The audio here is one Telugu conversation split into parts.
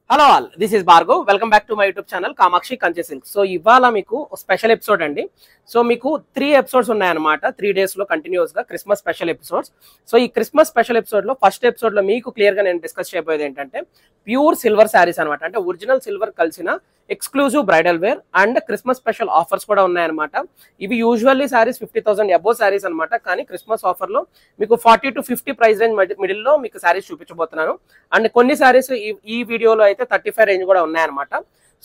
Hello all, this is Bhargav. Welcome back to my YouTube channel Kamakshi Kanchi silk. So ఇవాళ మీకు స్పెషల్ ఎపిసోడ్ అండి. సో మీకు 3 ఎపిసోడ్స్ ఉన్నాయన్నమాట 3 days లో కంటిన్యూస్ గా క్రిస్మస్ స్పెషల్ ఎపిసోడ్స్. సో ఈ క్రిస్మస్ స్పెషల్ ఎపిసోడ్ లో ఫస్ట్ ఎపిసోడ్ లో మీకు క్లియర్ గా నేను డిస్కస్ చేయబోయేది ఏంటంటే ప్యూర్ సిల్వర్ శారీస్ అనమాట. అంటే ఒరిజినల్ సిల్వర్ కలిసిన exclusive bridal wear and Christmas special offers కూడా ఉన్నాయన్నమాట. ఇవి యూజువల్లీ శారీస్ 50,000 అబోవ్ శారీస్ అనమాట. కానీ క్రిస్మస్ ఆఫర్ లో మీకు 40 to 50 ప్రైస్ రేంజ్ మిడిల్ లో మీకు శారీస్ చూపించబోతున్నాను. అండ్ కొన్ని శారీస్ ఈ వీడియోలో అయితే 35 రేంజ్ కూడా ఉన్నాయన్నమాట.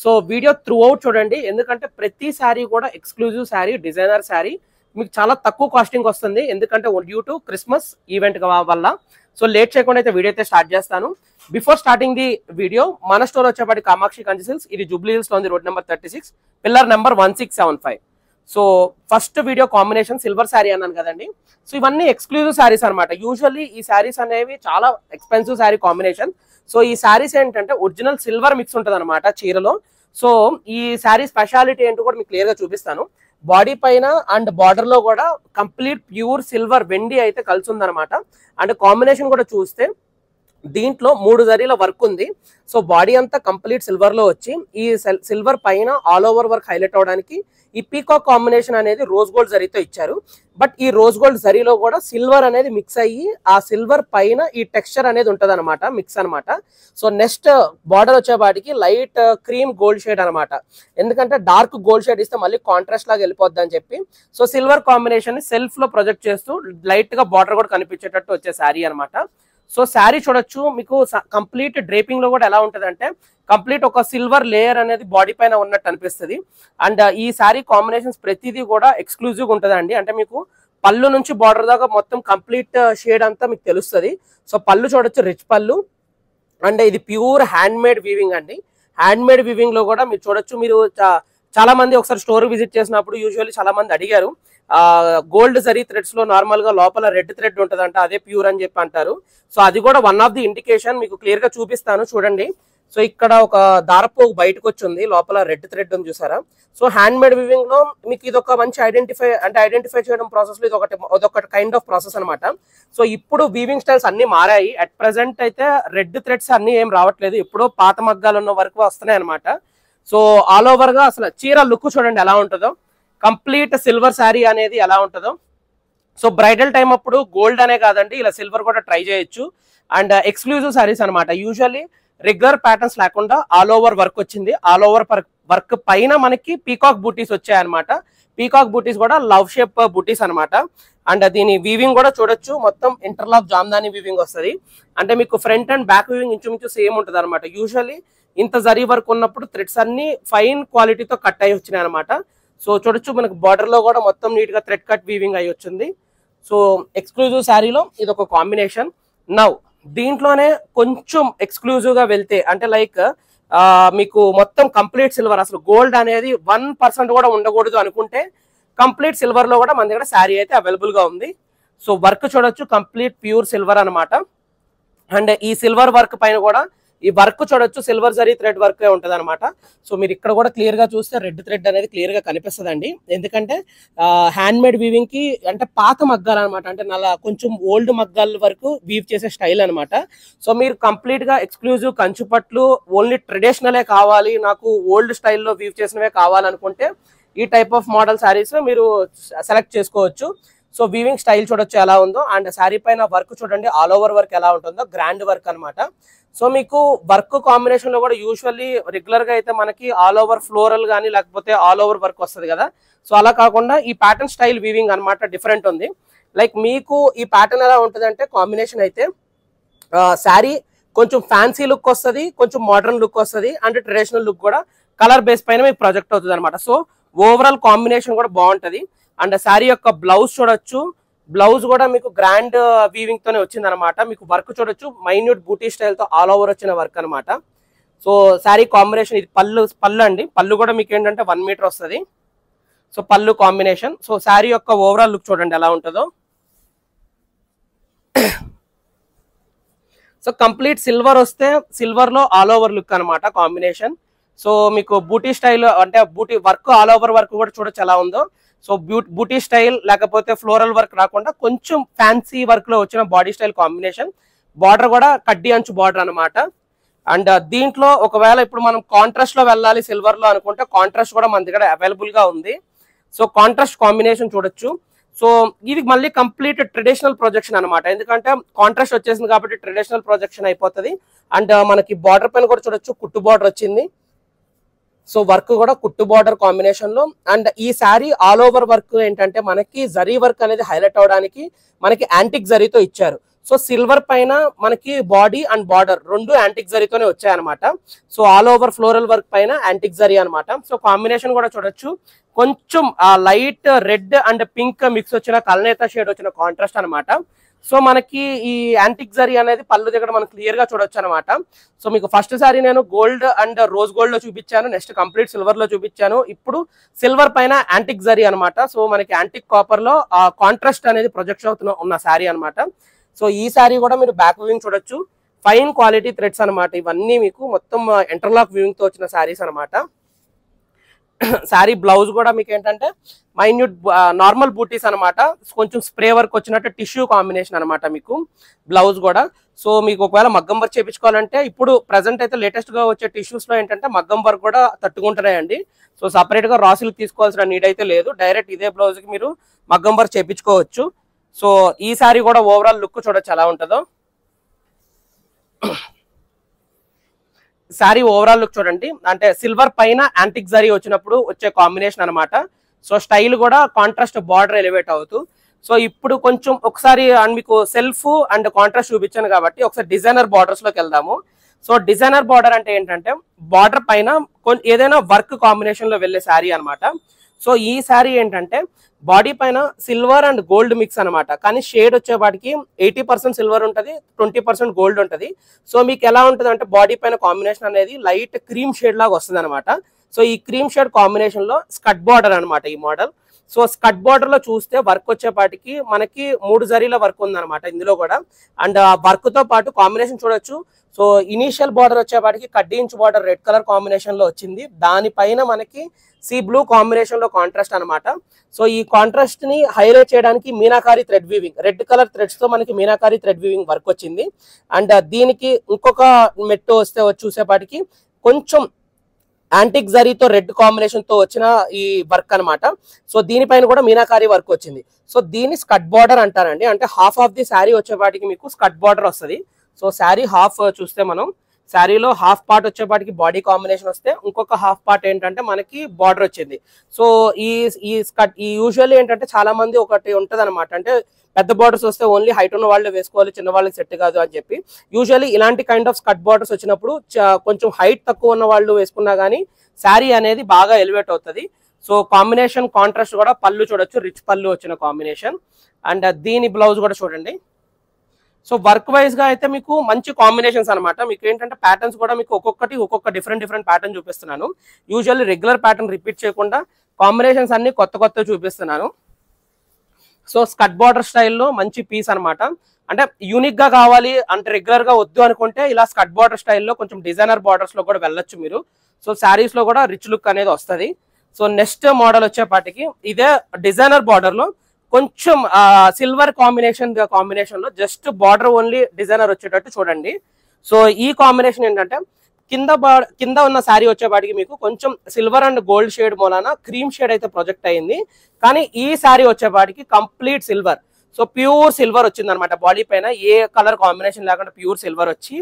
సో వీడియో త్రూ అవుట్ చూడండి, ఎందుకంటే ప్రతి శారీ కూడా ఎక్స్క్లూజివ్ శారీ, డిజైనర్ శారీ మీకు చాలా తక్కువ కాస్టింగ్ వస్తుంది. ఎందుకంటే డ్యూ టు క్రిస్మస్ ఈవెంట్ వల్ల. సో లేట్ చేయకుండా అయితే వీడియో అయితే స్టార్ట్ చేస్తాను. బిఫోర్ స్టార్టింగ్ ది వీడియో, మన స్టోర్ వచ్చేప్పటి కామాక్షి కంచి సిల్క్స్. ఇది జూబ్లీ హిల్స్ లో ఉంది, road number 36, pillar number 1675. So first video combination silver sari అన్నాను కదండి. సో ఇవన్నీ ఎక్స్క్లూజివ్ శారీస్ అనమాట. యూజువల్లీ ఈ శారీస్ అనేవి చాలా ఎక్స్పెన్సివ్ శారీ కాంబినేషన్. సో ఈ శారీస్ ఏంటంటే ఒరిజినల్ సిల్వర్ మిక్స్ ఉంటుంది అనమాట చీరలో. సో ఈ శారీ స్పెషాలిటీ ఏంటో కూడా మీకు క్లియర్ గా చూపిస్తాను. బాడీ పైన అండ్ బార్డర్ లో కూడా కంప్లీట్ ప్యూర్ సిల్వర్ వెండి అయితే కలిసి ఉందన్నమాట. అండ్ కాంబినేషన్ కూడా చూస్తే దీంట్లో 3 జరీల వర్క్ ఉంది. సో బాడీ అంతా కంప్లీట్ సిల్వర్ లో వచ్చి ఈ సిల్వర్ పైన ఆల్ ఓవర్ వర్క్ హైలైట్ అవడానికి ఈ పీకాక్ కాంబినేషన్ అనేది రోజ్ గోల్డ్ జరీతో ఇచ్చారు. బట్ ఈ రోజ్ గోల్డ్ జరీలో కూడా సిల్వర్ అనేది మిక్స్ అయ్యి ఆ సిల్వర్ పైన ఈ టెక్స్చర్ అనేది ఉంటది అనమాట, మిక్స్ అనమాట. సో నెక్స్ట్ బార్డర్ వచ్చేపాటికి లైట్ క్రీమ్ గోల్డ్ షేడ్ అనమాట. ఎందుకంటే డార్క్ గోల్డ్ షేడ్ ఇస్తే మళ్ళీ కాంట్రాస్ట్ లాగా వెళ్ళిపోద్ది అని చెప్పి సో సిల్వర్ కాంబినేషన్ ని సెల్ఫ్ లో ప్రొజెక్ట్ చేస్తూ లైట్ గా బార్డర్ కూడా కనిపించేటట్టు వచ్చే శారీ అనమాట. సో శారీ చూడొచ్చు, మీకు కంప్లీట్ డ్రేపింగ్ లో కూడా ఎలా ఉంటది అంటే కంప్లీట్ ఒక సిల్వర్ లేయర్ అనేది బాడీ పైన ఉన్నట్టు అనిపిస్తుంది. అండ్ ఈ శారీ కాంబినేషన్స్ ప్రతిదీ కూడా ఎక్స్క్లూజివ్ గా ఉంటదండి. అంటే మీకు పళ్ళు నుంచి బార్డర్ దాకా మొత్తం కంప్లీట్ షేడ్ అంతా మీకు తెలుస్తుంది. సో పళ్ళు చూడొచ్చు, రిచ్ పళ్ళు. అండ్ ఇది ప్యూర్ హ్యాండ్ మేడ్ వీవింగ్ అండి. హ్యాండ్ మేడ్ వీవింగ్ లో కూడా మీరు చూడొచ్చు. మీరు చాలా మంది ఒకసారి స్టోర్ విజిట్ చేసినప్పుడు యూజువల్లీ చాలా మంది అడిగారు, గోల్డ్ జరీ థ్రెడ్స్ లో నార్మల్ గా లోపల రెడ్ థ్రెడ్ ఉంటదంట, అదే ప్యూర్ అని చెప్పి అంటారు. సో అది కూడా వన్ ఆఫ్ ది ఇండికేషన్, మీకు క్లియర్ గా చూపిస్తాను చూడండి. సో ఇక్కడ ఒక దారపు బయటకు వచ్చింది, లోపల రెడ్ థ్రెడ్ ఉంది చూసారా. సో హ్యాండ్ మేడ్ వీవింగ్ లో మీకు ఇది ఒక మంచి ఐడెంటిఫై చేయడం ప్రాసెస్ లో ఇదొక కైండ్ ఆఫ్ ప్రాసెస్ అనమాట. సో ఇప్పుడు వీవింగ్ స్టైల్స్ అన్ని మారాయి. అట్ ప్రెసెంట్ అయితే రెడ్ థ్రెడ్స్ అన్ని ఏం రావట్లేదు, ఎప్పుడో పాత మగ్గాలు ఉన్న వరకు వస్తున్నాయి అనమాట. సో ఆల్ ఓవర్ గా అసలు చీర లుక్ చూడండి ఎలా ఉంటుందో, కంప్లీట్ సిల్వర్ శారీ అనేది ఎలా ఉంటుందో. సో బ్రైడల్ టైం అప్పుడు గోల్డ్ అనే కాదండి, ఇలా సిల్వర్ కూడా ట్రై చేయొచ్చు. అండ్ ఎక్స్క్లూజివ్ శారీస్ అనమాట. యూజువల్లీ రెగ్యులర్ ప్యాటర్న్స్ లేకుండా ఆల్ ఓవర్ వర్క్ వచ్చింది. ఆల్ ఓవర్ వర్క్ పైన మనకి పీకాక్ బూటీస్ వచ్చాయన్నమాట. పీకాక్ బూటీస్ కూడా లవ్ షేప్ బూటీస్ అనమాట. అండ్ దీని వీవింగ్ కూడా చూడొచ్చు, మొత్తం ఇంటర్లాక్ జామ్దాని వీవింగ్ వస్తుంది. అంటే మీకు ఫ్రంట్ అండ్ బ్యాక్ వీవింగ్ ఇంచుమించు సేమ్ ఉంటుంది అనమాట. యూజువల్లీ ఇంత జరీ వర్క్ ఉన్నప్పుడు థ్రెడ్స్ అన్ని ఫైన్ క్వాలిటీతో కట్ అయ్యి వచ్చినాయి అనమాట. సో చూడొచ్చు, మనకు బార్డర్ లో కూడా మొత్తం నీట్ గా థ్రెడ్ కట్ వీవింగ్ అయ్యి వచ్చింది. సో ఎక్స్క్లూజివ్ శారీలో ఇది ఒక కాంబినేషన్. నవ్ దీంట్లోనే కొంచెం ఎక్స్క్లూజివ్ గా వెళ్తే అంటే లైక్ మీకు మొత్తం కంప్లీట్ సిల్వర్, అసలు గోల్డ్ అనేది 1% కూడా ఉండకూడదు అనుకుంటే కంప్లీట్ సిల్వర్ లో కూడా మన దగ్గర శారీ అయితే అవైలబుల్ గా ఉంది. సో వర్క్ చూడొచ్చు, కంప్లీట్ ప్యూర్ సిల్వర్ అనమాట. అండ్ ఈ సిల్వర్ వర్క్ పైన కూడా ఈ వర్క్ చూడొచ్చు, సిల్వర్ జరీ థ్రెడ్ వర్క్ ఉంటది అనమాట. సో మీరు ఇక్కడ కూడా క్లియర్ గా చూస్తే రెడ్ థ్రెడ్ అనేది క్లియర్ గా కనిపిస్తుంది అండి. ఎందుకంటే హ్యాండ్ మేడ్ వీవింగ్ కి అంటే పాత మగ్గాలు అనమాట, అంటే కొంచెం ఓల్డ్ మగ్గాల వరకు వీవ్ చేసే స్టైల్ అనమాట. సో మీరు కంప్లీట్ గా ఎక్స్క్లూజివ్ కంచుపట్లు ఓన్లీ ట్రెడిషనలే కావాలి, నాకు ఓల్డ్ స్టైల్లో వీవ్ చేసినవే కావాలనుకుంటే ఈ టైప్ ఆఫ్ మోడల్ శారీస్ మీరు సెలెక్ట్ చేసుకోవచ్చు. సో వీవింగ్ స్టైల్ చూడొచ్చు ఎలా ఉందో. అండ్ శారీ పైన వర్క్ చూడండి, ఆల్ ఓవర్ వర్క్ ఎలా ఉంటుందో, గ్రాండ్ వర్క్ అనమాట. సో మీకు వర్క్ కాంబినేషన్ లో కూడా యూజువల్లీ రెగ్యులర్ గా అయితే మనకి ఆల్ ఓవర్ ఫ్లోరల్ గానీ లేకపోతే ఆల్ ఓవర్ వర్క్ వస్తుంది కదా. సో అలా కాకుండా ఈ ప్యాటర్న్ స్టైల్ వీవింగ్ అనమాట, డిఫరెంట్ ఉంది. లైక్ మీకు ఈ ప్యాటర్న్ ఎలా ఉంటుంది అంటే కాంబినేషన్ అయితే శారీ కొంచెం ఫ్యాన్సీ లుక్ వస్తుంది, కొంచెం మోడర్న్ లుక్ వస్తుంది, అండ్ ట్రెడిషనల్ లుక్ కూడా కలర్ బేస్ పైన మీకు ప్రొజెక్ట్ అవుతుంది అనమాట. సో ఓవరాల్ కాంబినేషన్ కూడా బాగుంటది. అండ్ శారీ యొక్క బ్లౌజ్ చూడొచ్చు, బ్లౌజ్ కూడా మీకు గ్రాండ్ వీవింగ్ తోనే వచ్చింది అనమాట. మీకు వర్క్ చూడొచ్చు, మైన్యూట్ బూటీ స్టైల్ తో ఆల్ ఓవర్ వచ్చిన వర్క్ అనమాట. సో శారీ కాంబినేషన్ ఇది పళ్ళు అండి. పళ్ళు కూడా మీకు ఏంటంటే 1 మీటర్ వస్తుంది. సో పళ్ళు కాంబినేషన్. సో శారీ యొక్క ఓవరాల్ లుక్ చూడండి ఎలా ఉంటుందో. సో కంప్లీట్ సిల్వర్ వస్తే సిల్వర్ లో ఆల్ ఓవర్ లుక్ అనమాట కాంబినేషన్. సో మీకు బూటీ స్టైల్ అంటే బూటీ వర్క్ ఆల్ ఓవర్ వర్క్ కూడా చూడొచ్చు ఎలా ఉందో. సో బూటీ స్టైల్ లేకపోతే ఫ్లోరల్ వర్క్ రాకుండా కొంచెం ఫ్యాన్సీ వర్క్ లో వచ్చిన బాడీ స్టైల్ కాంబినేషన్. బార్డర్ కూడా కడ్డీ అంచు బార్డర్ అనమాట. అండ్ దీంట్లో ఒకవేళ ఇప్పుడు మనం కాంట్రాస్ట్ లో వెళ్ళాలి సిల్వర్ లో అనుకుంటే కాంట్రాస్ట్ కూడా మన దగ్గర అవైలబుల్ గా ఉంది. సో కాంట్రాస్ట్ కాంబినేషన్ చూడొచ్చు. సో ఇది మళ్ళీ కంప్లీట్ ట్రెడిషనల్ ప్రొజెక్షన్ అనమాట, ఎందుకంటే కాంట్రాస్ట్ వచ్చేసింది కాబట్టి ట్రెడిషనల్ ప్రొజెక్షన్ అయిపోతుంది. అండ్ మనకి బార్డర్ పైన కూడా చూడొచ్చు కుట్టు బార్డర్ వచ్చింది. సో వర్క్ కూడా కుట్టు బార్డర్ కాంబినేషన్ లో. అండ్ ఈ శారీ ఆల్ ఓవర్ వర్క్ ఏంటంటే మనకి జరీ వర్క్ అనేది హైలైట్ అవడానికి మనకి యాంటిక్ జరీతో ఇచ్చారు. సో సిల్వర్ పైన మనకి బాడీ అండ్ బార్డర్ రెండు యాంటిక్ జరీతోనే వచ్చాయన్నమాట. So all over floral work పైన యాంటిక్ జరీ అనమాట. సో కాంబినేషన్ కూడా చూడొచ్చు, కొంచెం light red and pink mix వచ్చిన కల్నేత షేడ్ వచ్చిన కాంట్రాస్ట్ అనమాట. సో మనకి ఈ యాంటిక్ జరీ అనేది పళ్ళు దగ్గర మనం క్లియర్ గా చూడొచ్చు అనమాట. సో మీకు ఫస్ట్ సారీ నేను గోల్డ్ అండ్ రోజ్ గోల్డ్ లో చూపించాను, నెక్స్ట్ కంప్లీట్ సిల్వర్ లో చూపించాను, ఇప్పుడు సిల్వర్ పైన యాంటిక్ జరీ అనమాట. సో మనకి యాంటిక్ కాపర్ లో కాంట్రాస్ట్ అనేది ప్రొజెక్ట్ అవుతున్న ఉన్న శారీ అనమాట. సో ఈ శారీ కూడా మీరు బ్యాక్ వ్యూయింగ్ చూడొచ్చు, ఫైన్ క్వాలిటీ థ్రెడ్స్ అనమాట. ఇవన్నీ మీకు మొత్తం ఇంటర్లాక్ వ్యూయింగ్ తో వచ్చిన శారీస్ అనమాట. శారీ బ్లౌజ్ కూడా మీకు ఏంటంటే మైన్యూట్ నార్మల్ బూటీస్ అనమాట, కొంచెం స్ప్రే వర్క్ వచ్చినట్టు టిష్యూ కాంబినేషన్ అనమాట మీకు బ్లౌజ్ కూడా. సో మీకు ఒకవేళ మగ్గం వర్క్ చేయించుకోవాలంటే ఇప్పుడు ప్రెసెంట్ అయితే లేటెస్ట్ గా వచ్చే టిష్యూస్ లో ఏంటంటే మగ్గం వర్క్ కూడా తట్టుకుంటున్నాయండి. సో సపరేట్ గా రా సిల్క్ తీసుకోవాల్సిన నీడ్ అయితే లేదు, డైరెక్ట్ ఇదే బ్లౌజ్ కి మీరు మగ్గం వర్క్ చేయించుకోవచ్చు. సో ఈ శారీ కూడా ఓవరాల్ లుక్ చూడొచ్చు ఎలా ఉంటుందో. శారీ ఓవరాల్ లుక్ చూడండి, అంటే సిల్వర్ పైన యాంటిక్ జరీ వచ్చినప్పుడు వచ్చే కాంబినేషన్ అనమాట. సో స్టైల్ కూడా కాంట్రాస్ట్ బార్డర్ ఎలివేట్ అవుతూ. సో ఇప్పుడు కొంచెం ఒకసారి మీకు సెల్ఫ్ అండ్ కాంట్రాస్ట్ చూపించాను కాబట్టి ఒకసారి డిజైనర్ బార్డర్స్ లోకి వెళ్దాము. సో డిజైనర్ బార్డర్ అంటే ఏంటంటే బార్డర్ పైన ఏదైనా వర్క్ కాంబినేషన్ లో వెళ్ళే శారీ అనమాట. సో ఈ శారీ ఏంటంటే బాడీ పైన సిల్వర్ అండ్ గోల్డ్ మిక్స్ అనమాట, కానీ షేడ్ వచ్చేవాడికి 80% సిల్వర్ ఉంటుంది, 20% గోల్డ్ ఉంటుంది. సో మీకు ఎలా ఉంటుంది అంటే బాడీ పైన కాంబినేషన్ అనేది లైట్ క్రీమ్ షేడ్ లాగా వస్తుంది అనమాట. సో ఈ క్రీమ్ షేడ్ కాంబినేషన్ లో స్కట్ బార్డర్ అనమాట ఈ మోడల్. సో స్కట్ బార్డర్ లో చూస్తే వర్క్ వచ్చేపాటికి మనకి 3 జరీల వర్క్ ఉందన్నమాట ఇందులో కూడా. అండ్ ఆ వర్క్ తో పాటు కాంబినేషన్ చూడొచ్చు. సో ఇనీషియల్ బార్డర్ వచ్చేపాటికి కడ్డీ inch border red colour combination లో వచ్చింది, దానిపైన మనకి సీ బ్లూ కాంబినేషన్ లో కాంట్రాస్ట్ అనమాట. సో ఈ కాంట్రాస్ట్ ని హైలైట్ చేయడానికి meenakari thread weaving, red colour threads తో మనకి మీనాకారి థ్రెడ్ వీవింగ్ వర్క్ వచ్చింది. అండ్ దీనికి ఇంకొక మెట్టు వస్తే చూసేపాటికి కొంచెం యాంటిక్ జరీతో రెడ్ కాంబినేషన్ తో వచ్చిన ఈ వర్క్ అనమాట. సో దీనిపైన కూడా మీనాకారి వర్క్ వచ్చింది. సో దీన్ని స్కట్ బార్డర్ అంటారండి, అంటే హాఫ్ ఆఫ్ ది శారీ వచ్చేపాటికి మీకు స్కట్ బార్డర్ వస్తుంది. సో శారీ హాఫ్ చూస్తే మనం శారీలో హాఫ్ పార్ట్ వచ్చేపాటికి బాడీ కాంబినేషన్ వస్తే ఇంకొక హాఫ్ పార్ట్ ఏంటంటే మనకి బార్డర్ వచ్చింది. సో ఈ స్కట్ యూజువల్లీ ఏంటంటే చాలా మంది ఒకటి ఉంటది అనమాట, అంటే పెద్ద బార్డర్స్ వస్తే ఓన్లీ హైట్ ఉన్న వాళ్ళు వేసుకోవాలి, చిన్న వాళ్ళకి సెట్ కాదు అని చెప్పి. యూజువల్లీ ఇలాంటి కైండ్ ఆఫ్ స్కట్ బార్డర్స్ వచ్చినప్పుడు కొంచెం హైట్ తక్కువ ఉన్న వాళ్ళు వేసుకున్నా కానీ శారీ అనేది బాగా ఎలివేట్ అవుతుంది. సో కాంబినేషన్ కాంట్రాస్ట్ కూడా పళ్ళు చూడొచ్చు, రిచ్ పళ్ళు వచ్చిన కాంబినేషన్. అండ్ దీని బ్లౌజ్ కూడా చూడండి. సో వర్క్ వైజ్ గా అయితే మీకు మంచి కాంబినేషన్స్ అనమాట. మీకు ఏంటంటే ప్యాటర్న్స్ కూడా మీకు ఒక్కొక్క డిఫరెంట్ ప్యాటర్న్ చూపిస్తున్నాను. యూజువల్లీ రెగ్యులర్ ప్యాటర్న్ రిపీట్ చేయకుండా కాంబినేషన్స్ అన్ని కొత్త చూపిస్తున్నాను. సో స్కట్ బార్డర్ స్టైల్లో మంచి పీస్ అనమాట, అంటే యూనిక్ గా కావాలి అంటే రెగ్యులర్ గా వద్దు అనుకుంటే ఇలా స్కట్ బార్డర్ స్టైల్లో కొంచెం డిజైనర్ బార్డర్స్ లో కూడా వెళ్ళొచ్చు మీరు. సో శారీస్ లో కూడా రిచ్ లుక్ అనేది వస్తుంది. సో నెక్స్ట్ మోడల్ వచ్చేపాటికి ఇదే డిజైనర్ బార్డర్ లో కొంచెం సిల్వర్ కాంబినేషన్ లో జస్ట్ బార్డర్ ఓన్లీ డిజైనర్ వచ్చేటట్టు చూడండి. సో ఈ కాంబినేషన్ ఏంటంటే కింద ఉన్న శారీ వచ్చేపాటికి మీకు కొంచెం సిల్వర్ అండ్ గోల్డ్ షేడ్ మూలాన క్రీమ్ షేడ్ అయితే ప్రొజెక్ట్ అయింది, కానీ ఈ శారీ వచ్చేపాటికి complete silver. So pure silver వచ్చింది అనమాట బాడీ పైన, ఏ కలర్ కాంబినేషన్ లేకుండా ప్యూర్ సిల్వర్ వచ్చి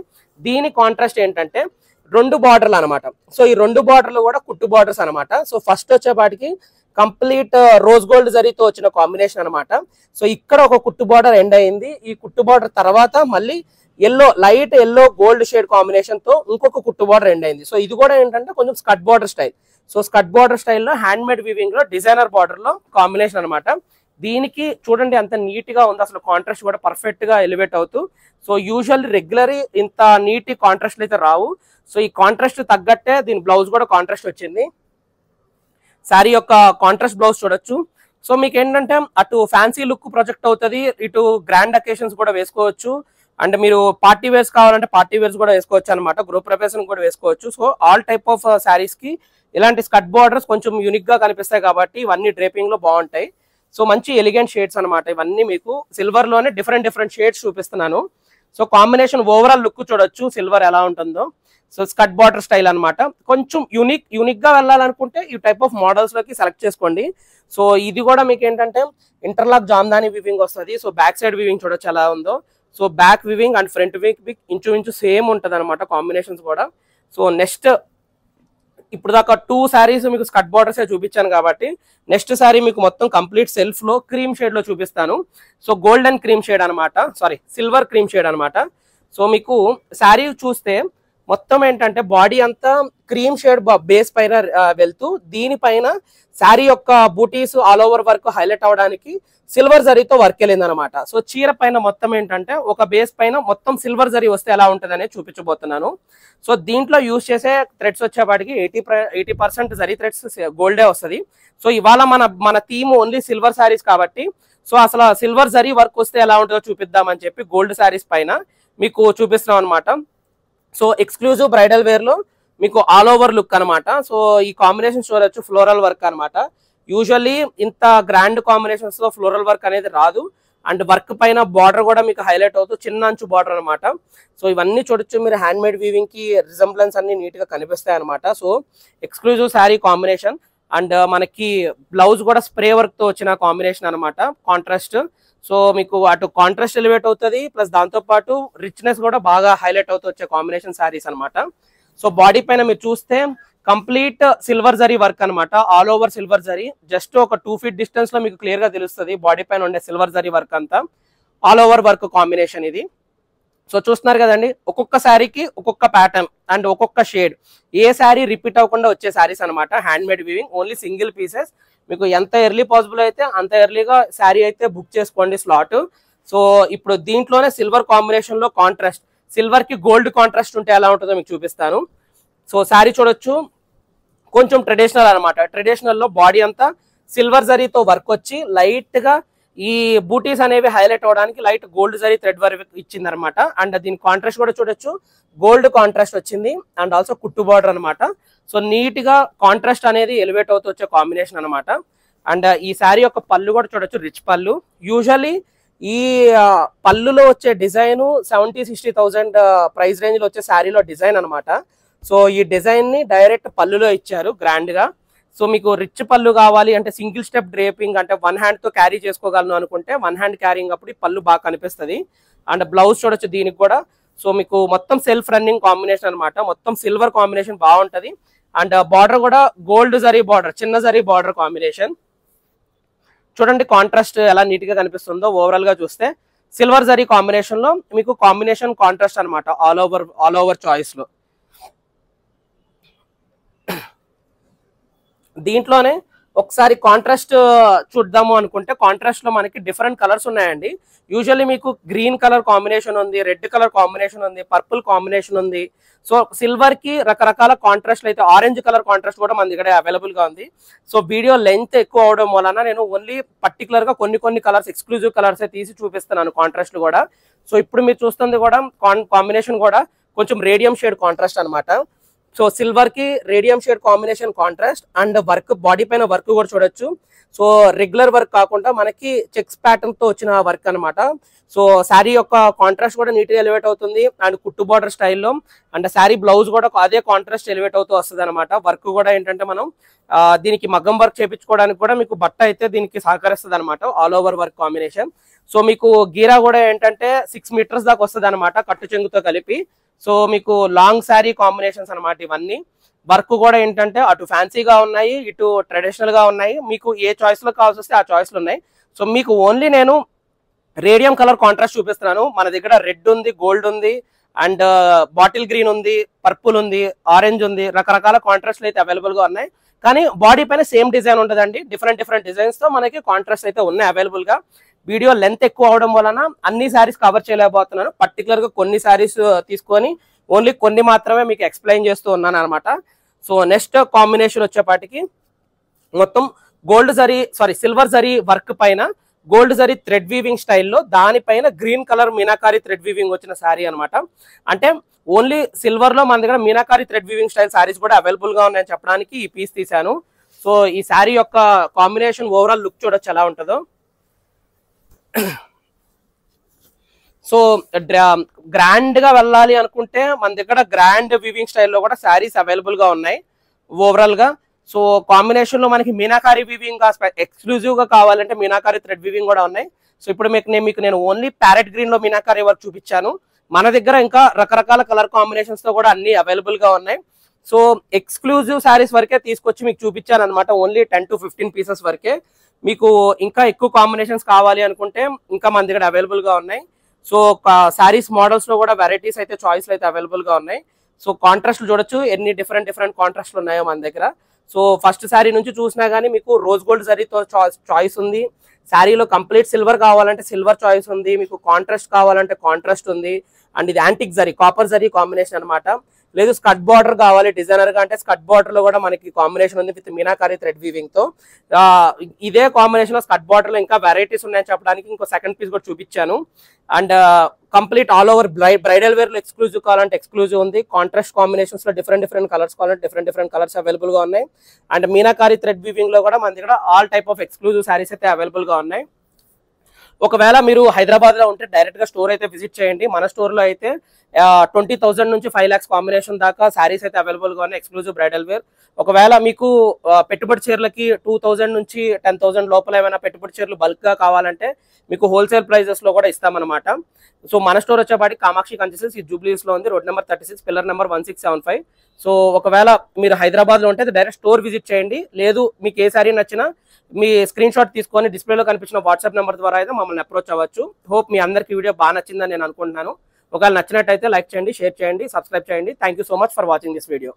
దీని కాంట్రాస్ట్ ఏంటంటే 2 బార్డర్లు అనమాట. సో ఈ 2 బార్డర్లు కూడా కుట్టు బార్డర్స్ అనమాట. సో ఫస్ట్ వచ్చేపాటికి కంప్లీట్ రోజ్ గోల్డ్ జరీతో వచ్చిన కాంబినేషన్ అనమాట. సో ఇక్కడ ఒక కుట్టు బార్డర్ ఎండ్ అయింది, ఈ కుట్టు బార్డర్ తర్వాత మళ్ళీ light yellow gold shade combination తో ఇంకొక కుట్టు బార్డర్ ఎండ్ అయింది. సో ఇది కూడా ఏంటంటే కొంచెం స్కట్ బార్డర్ స్టైల్. సో స్కట్ బార్డర్ స్టైల్లో హ్యాండ్ మేడ్ వీవింగ్ లో డిజైనర్ బార్డర్ లో కాంబినేషన్ అనమాట. దీనికి చూడండి అంత నీట్ గా ఉంది, అసలు కాంట్రాస్ట్ కూడా పర్ఫెక్ట్ గా ఎలివేట్ అవుతూ. సో యూజువల్లీ రెగ్యులర్ ఇంత నీట్ కాంట్రాస్ట్ అయితే రావు. సో ఈ కాంట్రాస్ట్ తగ్గట్టే దీని బ్లౌజ్ కూడా కాంట్రాస్ట్ వచ్చింది. శారీ యొక్క కాంట్రాస్ట్ బ్లౌజ్ చూడొచ్చు. సో మీకు ఏంటంటే అటు ఫ్యాన్సీ లుక్ ప్రొజెక్ట్ అవుతుంది, ఇటు గ్రాండ్ అకేషన్స్ కూడా వేసుకోవచ్చు. అండ్ మీరు పార్టీ వేర్స్ కావాలంటే పార్టీ వేర్స్ కూడా వేసుకోవచ్చు అనమాట, గ్రూప్ ప్రిపరేషన్ కూడా వేసుకోవచ్చు. So all type of saris కి ఇలాంటి స్కట్ బార్డర్స్ కొంచెం యూనిక్ గా కనిపిస్తాయి కాబట్టి ఇవన్నీ డ్రేపింగ్ లో బాగుంటాయి. సో మంచి ఎలిగెంట్ షేడ్స్ అనమాట ఇవన్నీ. మీకు సిల్వర్ లోనే డిఫరెంట్ షేడ్స్ చూపిస్తున్నాను. సో కాంబినేషన్ ఓవరాల్ లుక్ చూడొచ్చు సిల్వర్ ఎలా ఉంటుందో. సో స్కర్ట్ బార్డర్ స్టైల్ అనమాట. కొంచెం యూనిక్ గా వెళ్ళాలనుకుంటే ఈ టైప్ ఆఫ్ మోడల్స్ లోకి సెలెక్ట్ చేసుకోండి. సో ఇది కూడా మీకు ఏంటంటే ఇంటర్లాక్ జామ్దాని వివింగ్ వస్తుంది. సో బ్యాక్ సైడ్ వివింగ్ చూడొచ్చు ఎలా ఉందో. So back weaving and front weaving inch same ఉంటుంది అనమాట కాంబినేషన్స్ కూడా. సో నెక్స్ట్ ఇప్పుడు దాకా 2 శారీస్ మీకు స్కర్ట్ బార్డర్స్ చూపించాను కాబట్టి నెక్స్ట్ శారీ మీకు మొత్తం కంప్లీట్ సెల్ఫ్ లో క్రీమ్ షేడ్ లో చూపిస్తాను. సో గోల్డెన్ క్రీమ్ షేడ్ అనమాట, సారీ సిల్వర్ క్రీమ్ షేడ్ అనమాట. సో మీకు శారీ చూస్తే మొత్తం ఏంటంటే బాడీ అంతా క్రీమ్ షేడ్ బేస్ పైన వెళ్తూ దీనిపైన శారీ యొక్క బూటీస్ ఆల్ ఓవర్ వర్క్ హైలైట్ అవడానికి సిల్వర్ జరీతో వర్క్ వెళ్ళింది అనమాట. సో చీర పైన మొత్తం ఏంటంటే ఒక బేస్ పైన మొత్తం సిల్వర్ జరీ వస్తే ఎలా ఉంటుంది అనేది చూపించబోతున్నాను. సో దీంట్లో యూజ్ చేసే థ్రెడ్స్ వచ్చేపాటికి 80% జరీ థ్రెడ్స్ గోల్డే వస్తుంది. సో ఇవాళ మన థీమ్ ఓన్లీ సిల్వర్ శారీస్ కాబట్టి సో అసలు సిల్వర్ జరీ వర్క్ వస్తే ఎలా ఉంటుందో చూపిద్దామని చెప్పి గోల్డ్ శారీస్ పైన మీకు చూపిస్తున్నాం అనమాట. సో ఎక్స్క్లూజివ్ బ్రైడల్ వేర్ లో మీకు ఆల్ ఓవర్ లుక్ అనమాట. సో ఈ కాంబినేషన్ చూడొచ్చు ఫ్లోరల్ వర్క్ అనమాట. యూజువల్లీ ఇంత గ్రాండ్ కాంబినేషన్స్ లో ఫ్లోరల్ వర్క్ అనేది రాదు. అండ్ వర్క్ పైన బార్డర్ కూడా మీకు హైలైట్ అవుతూ చిన్న అంచు బార్డర్ అనమాట. సో ఇవన్నీ చూడొచ్చు మీరు, హ్యాండ్ మేడ్ వీవింగ్ కి రిజంబ్లెన్స్ అన్ని నీట్ గా కనిపిస్తాయి అనమాట. So exclusive sari combination and మనకి బ్లౌజ్ కూడా స్ప్రే వర్క్ తో వచ్చిన కాంబినేషన్ అనమాట, కాంట్రాస్ట్. సో మీకు అటు కాంట్రాస్ట్ ఎలివేట్ అవుతుంది ప్లస్ దాంతో పాటు రిచ్నెస్ కూడా బాగా హైలైట్ అవుతూ వచ్చే కాంబినేషన్ శారీస్ అనమాట. సో బాడీ పైన మీరు చూస్తే కంప్లీట్ సిల్వర్ జరీ వర్క్ అనమాట, all over silver zari. Just ఒక 2 feet డిస్టెన్స్ లో మీకు క్లియర్ గా తెలుస్తుంది బాడీ పైన ఉండే సిల్వర్ జరీ వర్క్ అంతా, ఆల్ ఓవర్ వర్క్ కాంబినేషన్ ఇది. సో చూస్తున్నారు కదండి, ఒక్కొక్క శారీకి ఒక్కొక్క ప్యాటర్న్ అండ్ ఒక్కొక్క షేడ్, ఏ శారీ రిపీట్ అవ్వకుండా వచ్చే శారీస్ అనమాట. Hand made weaving, only single pieces. మీకు ఎంత ఎర్లీ పాసిబుల్ అయితే అంత ఎర్లీగా శారీ అయితే బుక్ చేసుకోండి స్లాట్. సో ఇప్పుడు దీంట్లోనే సిల్వర్ కాంబినేషన్ లో కాంట్రాస్ట్, సిల్వర్ కి గోల్డ్ కాంట్రాస్ట్ ఉంటే ఎలా ఉంటుందో మీకు చూపిస్తాను. సో శారీ చూడొచ్చు, కొంచెం ట్రెడిషనల్ అనమాట. ట్రెడిషనల్ లో బాడీ అంతా సిల్వర్ జరీతో వర్క్ వచ్చి లైట్ గా ఈ బూటీస్ అనేవి హైలైట్ అవడానికి light gold zari thread work ఇచ్చింది అనమాట. అండ్ దీని కాంట్రాస్ట్ కూడా చూడొచ్చు, గోల్డ్ కాంట్రాస్ట్ వచ్చింది అండ్ ఆల్సో కుట్టు బార్డర్ అనమాట. సో నీట్ గా కాంట్రాస్ట్ అనేది ఎలివేట్ అవుతూ వచ్చే కాంబినేషన్ అనమాట. అండ్ ఈ శారీ యొక్క పళ్ళు కూడా చూడొచ్చు, రిచ్ పళ్ళు. యూజువల్లీ ఈ పళ్ళులో వచ్చే డిజైన్ 70-60,000 ప్రైస్ రేంజ్ లో వచ్చే శారీలో డిజైన్ అనమాట. సో ఈ డిజైన్ ని డైరెక్ట్ పళ్ళులో ఇచ్చారు గ్రాండ్ గా. సో మీకు రిచ్ పళ్ళు కావాలి అంటే సింగిల్ స్టెప్ డ్రేపింగ్ అంటే 1 hand తో క్యారీ చేసుకోగలను అనుకుంటే 1 hand క్యారింగ్ అప్పుడు ఈ పళ్ళు బాగా కనిపిస్తుంది. అండ్ బ్లౌజ్ చూడొచ్చు దీనికి కూడా. సో మీకు మొత్తం సెల్ఫ్ రన్నింగ్ కాంబినేషన్ అనమాట, మొత్తం సిల్వర్ కాంబినేషన్ బాగుంటది. అండ్ బార్డర్ కూడా గోల్డ్ జరీ బార్డర్, చిన్న జరీ బార్డర్ కాంబినేషన్. చూడండి కాంట్రాస్ట్ ఎలా నీట్ గా కనిపిస్తుందో. ఓవరాల్ గా చూస్తే సిల్వర్ జరీ కాంబినేషన్ లో మీకు కాంబినేషన్ కాంట్రాస్ట్ అనమాట ఆల్ ఓవర్ చాయిస్ లో. దీంట్లోనే ఒకసారి కాంట్రాస్ట్ చూద్దాము అనుకుంటే కాంట్రాస్ట్ లో మనకి డిఫరెంట్ కలర్స్ ఉన్నాయండి. యూజువల్లీ మీకు గ్రీన్ కలర్ కాంబినేషన్ ఉంది, రెడ్ కలర్ కాంబినేషన్ ఉంది, పర్పుల్ కాంబినేషన్ ఉంది. సో సిల్వర్ కి రకరకాల కాంట్రాస్ట్ అయితే ఆరెంజ్ కలర్ కాంట్రాస్ట్ కూడా మన దగ్గర అవైలబుల్ గా ఉంది. సో వీడియో లెంత్ ఎక్కువ అవడం వలన నేను ఓన్లీ పర్టికులర్ గా కొన్ని కలర్స్, ఎక్స్క్లూజివ్ కలర్స్ తీసి చూపిస్తున్నాను కాంట్రాస్ట్ కూడా. సో ఇప్పుడు మీరు చూస్తుంది కూడా కాంబినేషన్ కూడా కొంచెం రేడియం షేడ్ కాంట్రాస్ట్ అనమాట. సో సిల్వర్ కి radium shade combination contrast and work, body పైన వర్క్ కూడా చూడొచ్చు. సో రెగ్యులర్ వర్క్ కాకుండా మనకి చెక్స్ ప్యాటర్న్ తో వచ్చిన వర్క్ అనమాట. సో శారీ యొక్క కాంట్రాస్ట్ కూడా నీట్ గా ఎలివేట్ అవుతుంది అండ్ కుట్టు బార్డర్ స్టైల్లో. అండ్ శారీ బ్లౌజ్ కూడా అదే కాంట్రాస్ట్ ఎలివేట్ అవుతూ వస్తుంది అనమాట. వర్క్ కూడా ఏంటంటే మనం దీనికి మగ్గం వర్క్ చేయించుకోవడానికి కూడా మీకు బట్ట అయితే దీనికి సహకరిస్తుంది అనమాట, all over work combination. So మీకు గీరా కూడా ఏంటంటే 6 meters దాకా వస్తుంది అనమాట కట్టు చెంగుతో కలిపి. సో మీకు లాంగ్ శారీ కాంబినేషన్స్ అనమాట ఇవన్నీ. వర్క్ కూడా ఏంటంటే అటు ఫ్యాన్సీగా ఉన్నాయి, ఇటు ట్రెడిషనల్ గా ఉన్నాయి. మీకు ఏ చాయిస్ లో కావాల్సి వస్తే ఆ చాయిస్లు ఉన్నాయి. సో మీకు ఓన్లీ నేను రేడియం కలర్ కాంట్రాస్ట్ చూపిస్తున్నాను. మన దగ్గర రెడ్ ఉంది, గోల్డ్ ఉంది అండ్ బాటిల్ గ్రీన్ ఉంది, పర్పుల్ ఉంది, ఆరెంజ్ ఉంది, రకరకాల కాంట్రాస్ట్లు అయితే అవైలబుల్ గా ఉన్నాయి. కానీ బాడీ పైన సేమ్ డిజైన్ ఉంటుందండి, డిఫరెంట్ డిజైన్స్ తో మనకి కాంట్రాస్ట్ అయితే ఉన్నాయి అవైలబుల్ గా. వీడియో లెంత్ ఎక్కువ అవడం వలన అన్ని శారీస్ కవర్ చేయలేకపోతున్నాను. పర్టికులర్ గా కొన్ని శారీస్ తీసుకొని ఓన్లీ కొన్ని మాత్రమే మీకు ఎక్స్ప్లెయిన్ చేస్తూ ఉన్నాను అనమాట. సో నెక్స్ట్ కాంబినేషన్ వచ్చేపాటికి మొత్తం సిల్వర్ జరీ వర్క్ పైన గోల్డ్ జరీ థ్రెడ్ వీవింగ్ స్టైల్లో, దానిపైన green colour meenakari thread weaving వచ్చిన శారీ అనమాట. అంటే ఓన్లీ సిల్వర్ లో మన దగ్గర meenakari thread weaving style saris కూడా అవైలబుల్ గా ఉన్నాయని చెప్పడానికి ఈ పీస్ తీశాను. సో ఈ శారీ యొక్క కాంబినేషన్ ఓవరాల్ లుక్ చూడొచ్చు ఎలా ఉంటుందో. సో గ్రాండ్ గా వెళ్ళాలి అనుకుంటే మన దగ్గర గ్రాండ్ వీవింగ్ స్టైల్లో కూడా శారీస్ అవైలబుల్ గా ఉన్నాయి ఓవరాల్ గా. సో కాంబినేషన్ లో మనకి మీనాకారి వీవింగ్ ఎక్స్క్లూజివ్ గా కావాలంటే మీనాకారి థ్రెడ్ వీవింగ్ కూడా ఉన్నాయి. సో ఇప్పుడు మీకు నేను ఓన్లీ ప్యారెట్ గ్రీన్ లో మీనాకారి వర్క్ చూపించాను. మన దగ్గర ఇంకా రకరకాల కలర్ కాంబినేషన్స్ తో కూడా అన్ని అవైలబుల్ గా ఉన్నాయి. సో ఎక్స్క్లూజివ్ శారీస్ వరకే తీసుకొచ్చి మీకు చూపించాను అనమాట. ఓన్లీ 10 to 15 పీసెస్ వరకే. మీకు ఇంకా ఎక్కువ కాంబినేషన్స్ కావాలి అనుకుంటే ఇంకా మన దగ్గర అవైలబుల్ గా ఉన్నాయి. సో శారీస్ మోడల్స్ లో కూడా వెరైటీస్ అయితే చాయిస్లు అయితే అవైలబుల్ గా ఉన్నాయి. సో కాంట్రాస్ట్లు చూడొచ్చు ఎన్ని డిఫరెంట్ కాంట్రాస్ట్లు ఉన్నాయో మన దగ్గర. సో ఫస్ట్ శారీ నుంచి చూసినా గానీ మీకు రోజ్ గోల్డ్ జరీతో చాయిస్ ఉంది. శారీలో కంప్లీట్ సిల్వర్ కావాలంటే సిల్వర్ చాయిస్ ఉంది, మీకు కాంట్రాస్ట్ కావాలంటే కాంట్రాస్ట్ ఉంది. అండ్ ఇది antique zari, copper zari combination అనమాట. లేదు స్కట్ బార్డర్ కావాలి డిజైనర్ గా అంటే స్కట్ బార్డర్ లో కూడా మనకి కాంబినేషన్ ఉంది విత్ మీనాకారి థ్రెడ్ వీవింగ్ తో. ఇదే కాంబినేషన్ లో స్కట్ బార్డర్ లో ఇంకా వెరైటీస్ ఉన్నాయని చెప్పడానికి ఇంకో సెకండ్ పీస్ కూడా చూపించాను. And complete all over bridal wear లో ఎక్స్క్లూజివ్ కావాలంటే ఎక్స్క్లూజివ్ ఉంది. కాంట్రాస్ట్ కాంబినేషన్స్ లో డిఫరెంట్ కలర్స్ కావాలంటే డిఫరెంట్ కలర్స్ అవైలబుల్ గా ఉన్నాయి. అండ్ మీనాకారి థ్రెడ్ వీవింగ్ లో కూడా మన దగ్గర all type of exclusive saris అయితే అవైలబుల్ గా ఉన్నాయి. ఒకవేళ మీరు హైదరాబాద్ లో ఉంటే డైరెక్ట్ గా స్టోర్ అయితే విజిట్ చేయండి. మన స్టోర్ లో అయితే 20,000 నుంచి 5 lakhs కాంబినేషన్ దాకా శారీస్ అయితే అవైలబుల్ గా ఉన్నాయి ఎక్స్క్లూజివ్ బ్రైడల్ వేర్. ఒకవేళ మీకు పెట్టుబడి చీరలకి 2,000 నుంచి 10,000 లోపల ఏమైనా పెట్టుబడి చీరలు బల్క్ గా కావాలంటే మీకు హోల్సేల్ ప్రైజెస్ లో కూడా ఇస్తామన్నమాట. సో మన స్టోర్ వచ్చేపాటి కామాక్షి కంచెసిల్క్స్ ఈ జూబ్లీస్ లో ఉంది, road number 36, pillar number 1675. So ఒకవేళ మీరు హైదరాబాద్ లో ఉంటే డైరెక్ట్ స్టోర్ విజిట్ చేయండి. లేదు మీకు ఏ శారీ నచ్చినా మీ స్క్రీన్ షాట్ తీసుకొని డిస్ప్లేలో కనిపించిన వాట్సాప్ నెంబర్ ద్వారా అయితే మమ్మల్ని అప్రోచ్ అవ్వచ్చు. హోప్ మీ అందరికి వీడియో బాగా నచ్చిందని నేను అనుకుంటున్నాను. ఒకవేళ నచ్చినట్టయితే లైక్ చేయండి, షేర్ చేయండి, సబ్స్క్రైబ్ చేయండి. Thank you so much for watching this video.